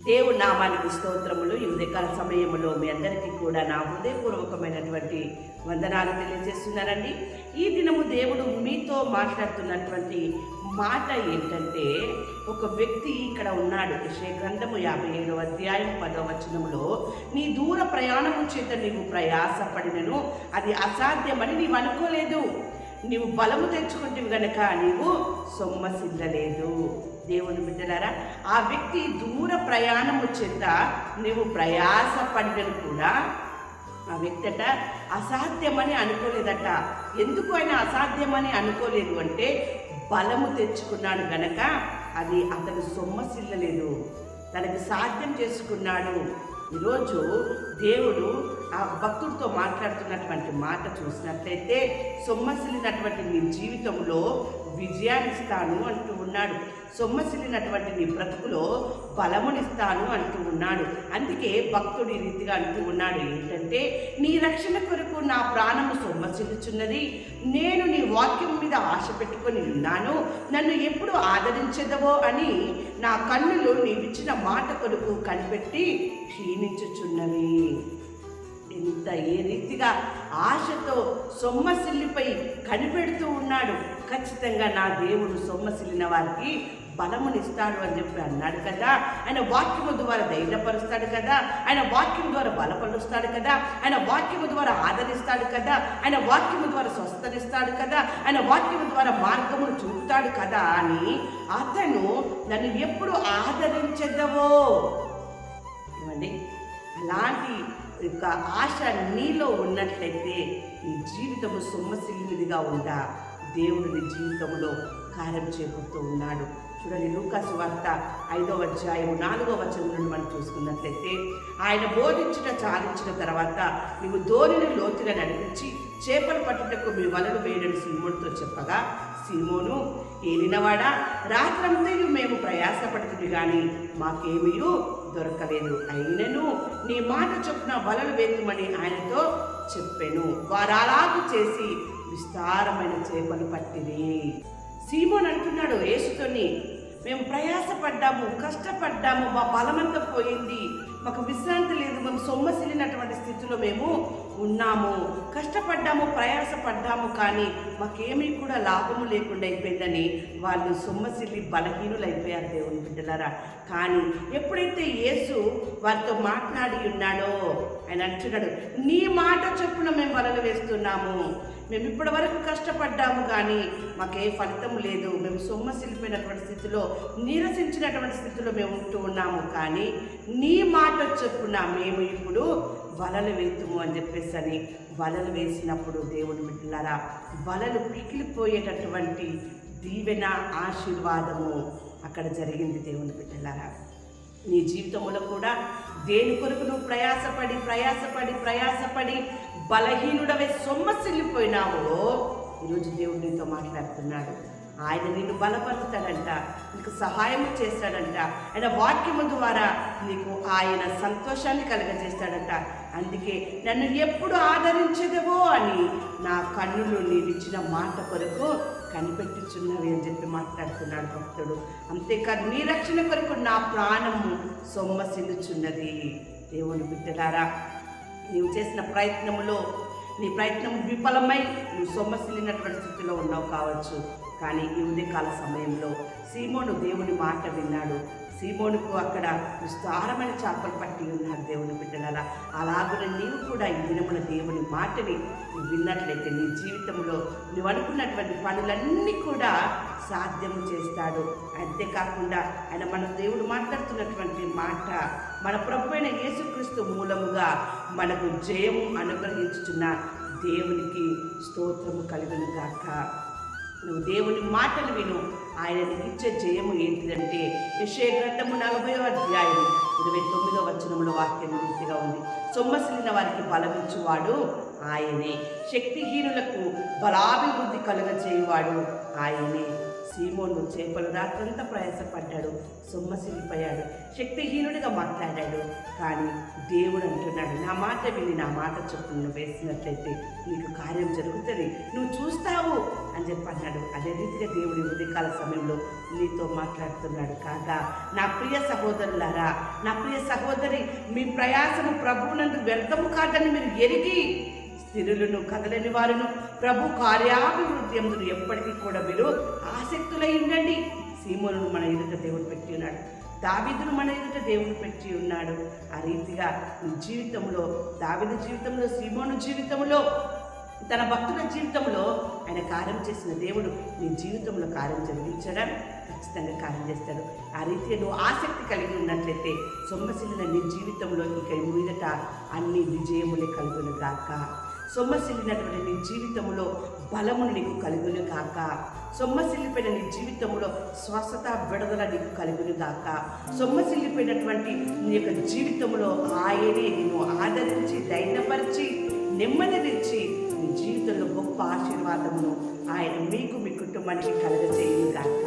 దేవుడి నామానికి స్తోత్రములు. ఈ ఉదయకాల సమయంలో మీ అందరికీ కూడా నా హృదయపూర్వకమైనటువంటి వందనాలు తెలియజేస్తున్నానండి. ఈ దినము దేవుడు మీతో మాట్లాడుతున్నటువంటి మాట ఏంటంటే, ఒక వ్యక్తి ఇక్కడ ఉన్నాడు. యెషయా గ్రంథము 57వ అధ్యాయం 10వ వచనములో, నీ దూర ప్రయాణము చేత నీవు ప్రయాసపడినను అది అసాధ్యమని నీవు అనుకోలేదు, నీవు బలము తెచ్చుకుంటేవి గనక నీవు సొమ్మసిల్లలేదు. దేవుని బిడ్డలారా, ఆ వ్యక్తి దూర ప్రయాణము చేత నీవు ప్రయాసపడినను కూడా ఆ వ్యక్తి అసాధ్యమని అనుకోలేదట. ఎందుకు ఆయన అసాధ్యమని అనుకోలేదు అంటే, బలము తెచ్చుకున్నాడు గనక అది అతను సొమ్మసిల్లలేదు, తనకి సాధ్యం చేసుకున్నాడు. ఈరోజు దేవుడు ఆ భక్తుడితో మాట్లాడుతున్నటువంటి మాట చూసినట్లయితే, సొమ్మసిల్లినటువంటి నీ జీవితంలో విజయాన్నిస్తాను అంటూ ఉన్నాడు. సొమ్మసిల్లినటువంటి నీ బ్రతుకులో బలమునిస్తాను అంటూ ఉన్నాడు. అందుకే భక్తుడు ఈ రీతిగా అంటూ ఉన్నాడు ఏంటంటే, నీ రక్షణ కొరకు నా ప్రాణము సొమ్మసిల్లుచున్నది, నేను నీ వాక్యం మీద ఆశ పెట్టుకొని ఉన్నాను, నన్ను ఎప్పుడు ఆదరించదవో అని నా కన్నులు నీవిచ్చిన మాట కొరకు కనిపెట్టి క్షీణించుచున్నవి. ఎంత ఏ రీతిగా ఆశతో సొమ్మసిల్లిపై కనిపెడుతూ ఉన్నాడు. ఖచ్చితంగా నా దేవుడు సొమ్మసిల్లిన వారికి బలమునిస్తాడు అని చెప్పి అన్నాడు కదా. ఆయన వాక్యము ద్వారా ధైర్యపరుస్తాడు కదా, ఆయన వాక్యం ద్వారా బలపరుస్తాడు కదా, ఆయన వాక్యము ద్వారా ఆదరిస్తాడు కదా, ఆయన వాక్యము ద్వారా స్వస్థనిస్తాడు కదా, ఆయన వాక్యము ద్వారా మార్గమును చూపుతాడు కదా అని అతను నన్ను ఎప్పుడు ఆదరించదవో. ఏమండి, అలాంటి యొక్క ఆశ నీలో ఉన్నట్లయితే నీ జీవితము సొమ్మసిల్లినదిగా ఉందా, దేవుడు నీ జీవితంలో కార్యం చేకూరుతూ ఉన్నాడు. చూడండి, లూకా సువార్త 5వ అధ్యాయం 4వ వచనం నుండి మనం చూసుకున్నట్లయితే, ఆయన బోధించుట చాలించిన తర్వాత నీవు ధోనిని లోతుగా నడిపించి చేపలు పట్టుటకు మీ వలలు వేయడని సీమోనుతో చెప్పగా, సీమోను, ఏలినవాడా, రాత్రంతా మేము ప్రయాసపడుతుంది కానీ మాకేమీ దొరకలేదు, అయినను నీ మాట చొప్పున వలలు వేతుమని ఆయనతో చెప్పాను. వారు అలాగూ చేసి విస్తారమైన చేపలు పట్టిరి. సీమోన్ అంటున్నాడు యేసుతోని, మేము ప్రయాసపడ్డాము, కష్టపడ్డాము, మా బలమంతా పోయింది, మాకు విశ్రాంతి లేదు, మేము సొమ్మసిల్లినటువంటి స్థితిలో మేము ఉన్నాము, కష్టపడ్డాము, ప్రయాసపడ్డాము, కానీ మాకేమీ కూడా లాభము లేకుండా అయిపోయిందని వాళ్ళు సొమ్మసిల్లి బలహీనులైపోయారు. దేవుని బిడ్డలారా, కానీ ఎప్పుడైతే యేసు వారితో మాట్లాడి ఉన్నాడో ఆయన అంటున్నాడు, నీ మాట చొప్పున మేము వలలు వేస్తున్నాము, మేము ఇప్పటి వరకు కష్టపడ్డాము కానీ మాకే ఫలితం లేదు, మేము సొమ్మసిల్లిపోయినటువంటి స్థితిలో, నీరసించినటువంటి స్థితిలో మేము ఉంటూ ఉన్నాము, కానీ నీ మాట చొప్పున మేము ఇప్పుడు వలలు వేతుము అని చెప్పేసి అని వలలు వేసినప్పుడు దేవుని బిడ్డలారా, వలలు పికిలిపోయేటటువంటి దీవెన, ఆశీర్వాదము అక్కడ జరిగింది. దేవుని బిడ్డలారా, నీ జీవితంలో కూడా దేని కొరకు నువ్వు ప్రయాసపడి బలహీనుడవే సొమ్మసిల్లిపోయినావో, ఈరోజు దేవుడు నీతో మాట్లాడుతున్నాడు. ఆయన నిన్ను బలపరుస్తాడంట, నీకు సహాయం చేస్తాడంట, ఆయన వాక్యము ద్వారా నీకు ఆయన సంతోషాన్ని కలుగజేస్తాడంట. అందుకే నన్ను ఎప్పుడు ఆదరించదవో అని నా కన్నులు నీవిచ్చిన మాట కొరకు కనిపెట్టుచున్నవి అని చెప్పి మాట్లాడుతున్నాడు భక్తుడు. అంతేకాదు, నీ రక్షణ కొరకు నా ప్రాణము సొమ్మసిల్లుచున్నది. దేవుని బిడ్డలారా, నీవు చేసిన ప్రయత్నములో నీ ప్రయత్నం విఫలమై నువ్వు సొమ్మసిల్లినటువంటి స్థితిలో ఉన్నావు కావచ్చు, కానీ ఈ ఉదయకాల సమయంలో సీమోను దేవుని మాట విన్నాడు. సీమోనుకు అక్కడ విస్తారమైన చేపలు పట్టి ఉన్నారు. దేవుని బిడ్డలారా, అలాగున నీవు కూడా ఈ దినమున దేవుని మాటని నువ్వు విన్నట్లయితే నీ జీవితంలో నువ్వు అనుకున్నటువంటి పనులన్నీ కూడా సాధ్యము చేస్తాడు. అంతేకాకుండా ఆయన మన దేవుడు మాట్లాడుతున్నటువంటి మాట, మన ప్రభు అయిన యేసుక్రీస్తు మూలముగా మనకు జయము అనుగ్రహించుచున్న దేవునికి స్తోత్రము కలుగును గాక. నువ్వు దేవుని మాటలు విను, ఆయన నీకు ఇచ్చే జయము ఏంటిదంటే, యెషయా గ్రంథము 40వ అధ్యాయం 29వ వచనంలో వాక్యం రీతిగా ఉంది, సొమ్మసిల్లిన వారికి బలమిచ్చువాడు ఆయనే, శక్తిహీనులకు బలాభివృద్ధి కలుగజేయువాడు ఆయనే. సీమోను చేపలు రాత్రంతా ప్రయాసపడ్డాడు, సొమ్మసిల్లిపోయాడు, శక్తిహీనుడిగా మాట్లాడాడు, కానీ దేవుడు అంటున్నాడు, నా మాట విని నా మాట చొప్పున వేసినట్లయితే నీకు కార్యం జరుగుతుంది, నువ్వు చూస్తావు అని చెప్పి అన్నాడు. అదే రీతిగా దేవుడి ఉదయకాల సమయంలో నీతో మాట్లాడుతున్నాడు. కాగా నా ప్రియ సహోదరులారా, నా ప్రియ సహోదరి, మీ ప్రయాసము ప్రభువునందు వ్యర్థము కాదని మీరు ఎరిగి స్థిరులను కదలని వారును ప్రభు కార్యాభివృద్ధి అందును ఎప్పటికీ కూడా మీరు ఆసక్తులై ఉండండి. సీమోనును మన ఎదుట దేవుడు పెట్టి ఉన్నాడు, దావీదును మన ఎదుట దేవుడు పెట్టి ఉన్నాడు. ఆ రీతిగా నీ జీవితంలో, దావీదు జీవితంలో, సీమోను జీవితంలో, తన భక్తుల జీవితంలో ఆయన కార్యం చేసిన దేవుడు నీ జీవితంలో కార్యం జరిగించడం ఖచ్చితంగా కార్యం చేస్తాడు. ఆ రీతిగా నువ్వు ఆసక్తి కలిగి ఉన్నట్లయితే సొమ్మసిల్లిన నీ జీవితంలో ఇక మీదట అన్ని విజయములే కలుగును గాక. సొమ్మసిల్లినటువంటి నీ జీవితంలో బలమును నీకు కలుగును గాక. సొమ్మసిల్లిపోయిన నీ జీవితంలో స్వస్థత విడుదల నీకు కలుగును గాక. సొమ్మసిల్లిపోయినటువంటి నీ యొక్క జీవితంలో ఆయనే నిన్ను ఆదరించి ధైర్యపరిచి నెమ్మదినిచ్చి నీ జీవితంలో గొప్ప ఆశీర్వాదమును ఆయన మీకు మీ కుటుంబానికి కలుగజేయును గాక.